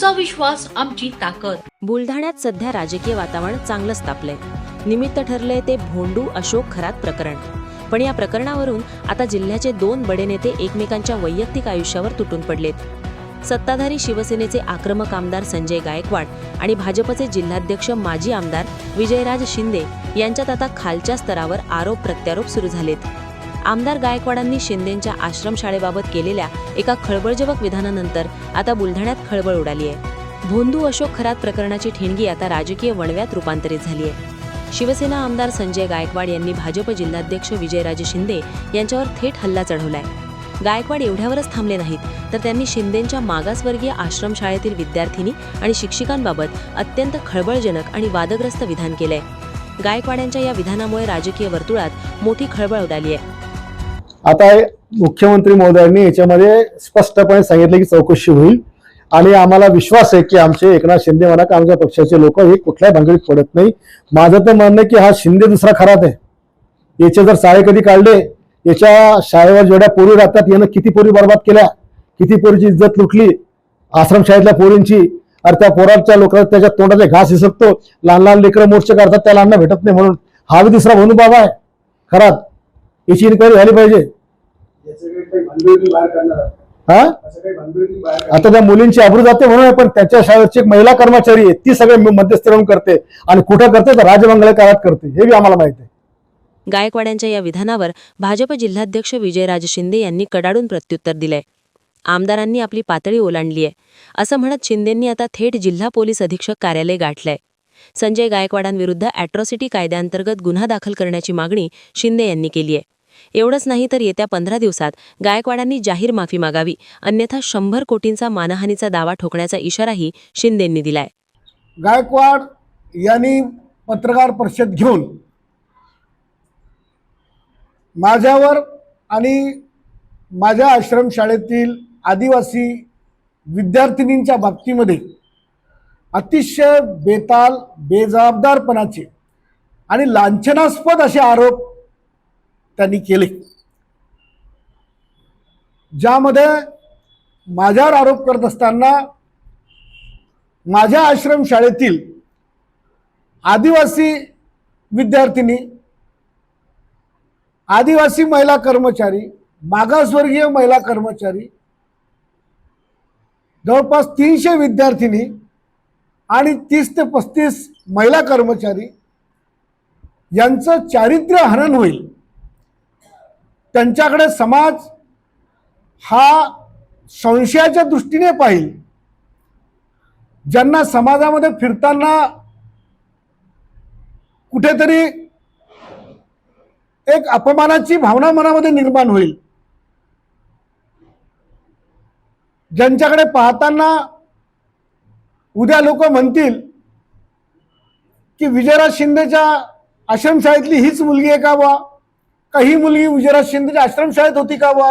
आमचा विश्वास आमची ताकद. बुलढाण्यात सध्या राजकीय वातावरण चांगलंच तापलंय. निमित्त ठरलंय ते भोंडू अशोक खरात प्रकरण. पण या प्रकरणावरून आता जिल्ह्याचे 2 बडे नेते एकमेकांच्या वैयक्तिक आयुष्यावर तुटून पडलेत. सत्ताधारी शिवसेनेचे आक्रमक आमदार संजय गायकवाड आणि भाजपचे जिल्हाध्यक्ष माजी आमदार विजयराज शिंदे यांच्यात आता खालच्या स्तरावर आरोप प्रत्यारोप सुरू झालेत. आमदार गायकवाडांनी शिंदेंच्या आश्रमशाळेबाबत केलेल्या एका खळबळजनक विधानानंतर आता बुलढाण्यात खळबळ उडाली आहे. भोंदू अशोक खरात प्रकरणाची ठिणगी आता राजकीय वणव्यात रूपांतरित झाली आहे. शिवसेना आमदार संजय गायकवाड यांनी भाजप जिल्हाध्यक्ष विजयराज शिंदे यांच्यावर थेट हल्ला चढवलाय. गायकवाड एवढ्यावरच थांबले नाहीत, तर त्यांनी शिंदेंच्या मागासवर्गीय आश्रमशाळेतील विद्यार्थिनी आणि शिक्षकांबाबत अत्यंत खळबळजनक आणि वादग्रस्त विधान केलंय. गायकवाडांच्या या विधानामुळे राजकीय वर्तुळात मोठी खळबळ उडाली आहे. आता मुख्यमंत्री महोदयांनी याच्यामध्ये स्पष्टपणे सांगितले की चौकशी होईल आणि आम्हाला विश्वास आहे की आमचे एकनाथ शिंदे म्हणा की आमच्या पक्षाचे लोक हे कुठल्याही भानगडीत पडत नाही. माझं तर म्हणणं आहे की हा शिंदे दुसरा खरात आहे. याचे जर साळे कधी काढले, याच्या शाळेवर जेवढ्या पोरी राहतात यानं किती पोरी बर्बाद केल्या, किती पोरीची इज्जत लुटली आश्रमशाळेतल्या पोरींची. अरे त्या पोराच्या लोकांना त्याच्या तोंडाचे घास हिसकतो. लहान लहान लेकरं मोर्चे काढतात, त्याला अन्न भेटत नाही म्हणून. हा बी दुसरा भोंदू बाबा आहे खरात. याची इन्क्वायरी झाली पाहिजे. हा आता त्या मुलींची आबरू जाते म्हणून, पण त्याच्या शाळेची एक महिला कर्मचारी आहे, ती सगळे मध्यस्थी राहून करते आणि कुठं करते तर राजमंगल काळात करते, हे बी आम्हाला माहिती आहे. गायकवाडांच्या या विधानावर भाजप जिल्हाध्यक्ष विजयराज शिंदे यांनी कडाडून प्रत्युत्तर दिलंय. आमदारांनी आपली पातळी ओलांडली आहे असं म्हणत शिंदेंनी आता थेट जिल्हा पोलीस अधीक्षक कार्यालय गाठलंय. संजय गायकवाडांविरुद्ध अॅट्रॉसिटी कायद्याअंतर्गत गुन्हा दाखल करण्याची मागणी शिंदे यांनी केली आहे. एवढंच नाही तर येत्या 15 दिवसात गायकवाडांनी जाहीर माफी मागावी, अन्यथा 100 कोटींचा मानहानीचा दावा ठोकण्याचा इशाराही शिंदेंनी दिलाय. गायकवाड यांनी पत्रकार परिषद घेऊन माझ्यावर आणि माझ्या आश्रमशाळेतील आदिवासी विद्यार्थिनींच्या बाबतीमध्ये अतिशय बेताल, बेजबाबदारपणाचे आणि लांछनास्पद असे आरोप त्यांनी केले, ज्यामध्ये माझ्यावर आरोप करत असताना माझ्या आश्रमशाळेतील आदिवासी विद्यार्थिनी, आदिवासी महिला कर्मचारी, मागासवर्गीय महिला कर्मचारी, जवळपास 300 विद्यार्थिनी आणि 30 ते 35 महिला कर्मचारी यांचं चारित्र्य हनन होईल. त्यांच्याकडे समाज हा संशयाच्या दृष्टीने पाहिल. ज्यांना समाजामध्ये फिरताना कुठेतरी एक अपमानाची भावना मनामध्ये निर्माण होईल. ज्यांच्याकडे पाहताना उद्या लोक म्हणतील की विजयराज शिंदेच्या आश्रमशाळेतली हीच मुलगी आहे का बा, का ही मुलगी विजयराज शिंदेच्या आश्रमशाळेत होती का बा.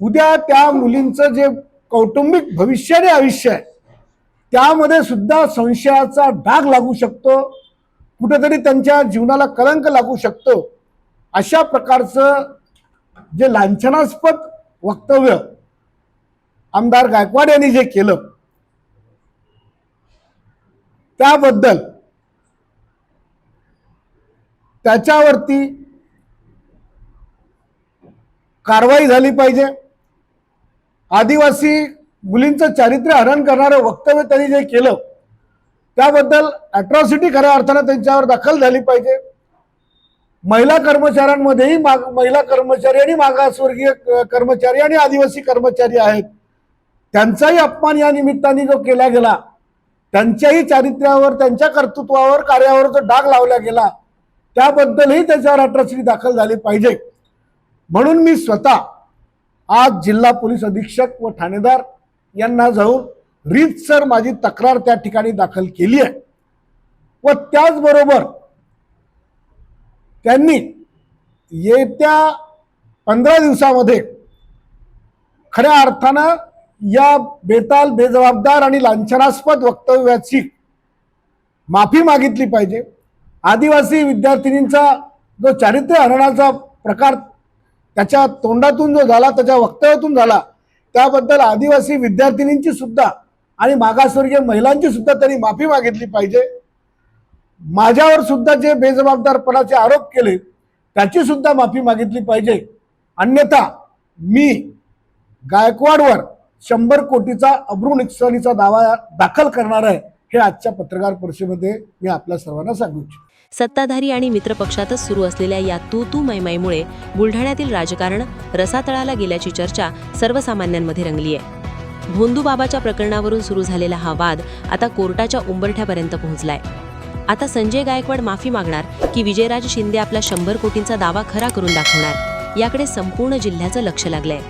उद्या त्या मुलींचं जे कौटुंबिक भविष्य आणि आयुष्य आहे त्यामध्ये सुद्धा संशयाचा डाग लागू शकतो, कुठेतरी त्यांच्या जीवनाला कलंक लागू शकतो. अशा प्रकारचं जे लांछनास्पद वक्तव्य आमदार गायकवाड यांनी जे केलं त्याबद्दल त्याच्यावरती कारवाई झाली पाहिजे. आदिवासी मुलींचं चारित्र्य हनन करणारं वक्तव्य त्यांनी जे केलं त्याबद्दल अॅट्रॉसिटी खऱ्या अर्थानं त्यांच्यावर दाखल झाली पाहिजे. महिला कर्मचाऱ्यांमध्येही महिला कर्मचारी आणि मागासवर्गीय कर्मचारी आणि आदिवासी कर्मचारी आहेत, त्यांचाही अपमान या निमित्ताने जो केला गेला, त्यांच्याही चारित्र्यावर, त्यांच्या कर्तृत्वावर, कार्यावर जो डाग लावला गेला त्याबद्दलही त्याच्यावर अॅट्रॉसिटी दाखल झाली पाहिजे. म्हणून मी स्वतः आज जिल्हा पोलीस अधीक्षक व ठाणेदार यांना जाऊन रीतसर माझी तक्रार त्या ठिकाणी दाखल केली आहे व त्याचबरोबर त्यांनी येत्या 15 दिवसामध्ये खऱ्या अर्थानं या बेताल, बेजबाबदार आणि लांछनास्पद वक्तव्याची माफी मागितली पाहिजे. आदिवासी विद्यार्थिनींचा जो चारित्र्य हननाचा प्रकार त्याच्या तोंडातून जो झाला, त्याच्या वक्तव्यातून झाला, त्याबद्दल आदिवासी विद्यार्थिनींची सुद्धा आणि मागासवर्गीय महिलांची सुद्धा त्यांनी माफी मागितली पाहिजे. माझ्यावर सुद्धा जे बेजबाबदारपणाचे आरोप केले त्याची सुद्धा माफी मागितली पाहिजे. अन्यथा मी गायकवाडवर 100 कोटीचा अब्रू नुकसानीचा दावा दाखल करणार आहे, हे आजच्या पत्रकार परिषदेमध्ये मी आपल्या सर्वांना सांगू इच्छितो. सत्ताधारी आणि मित्रपक्षातच सुरू असलेल्या या तू मैमुळे बुलढाण्यातील राजकारण रसातळाला गेल्याची चर्चा सर्वसामान्यांमध्ये रंगली आहे. भोंदू बाबाच्या प्रकरणावरून सुरू झालेला हा वाद आता कोर्टाच्या उंबरठ्यापर्यंत पोहोचलाय. आता संजय गायकवाड माफी मागणार की विजयराज शिंदे आपला 100 कोटींचा दावा खरा करून दाखवणार, याकडे संपूर्ण जिल्ह्याचं लक्ष लागलंय.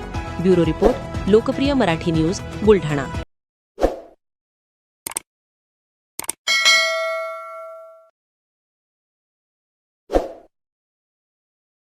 ब्युरो रिपोर्ट, लोकप्रिय मराठी न्यूज, बुलढाणा.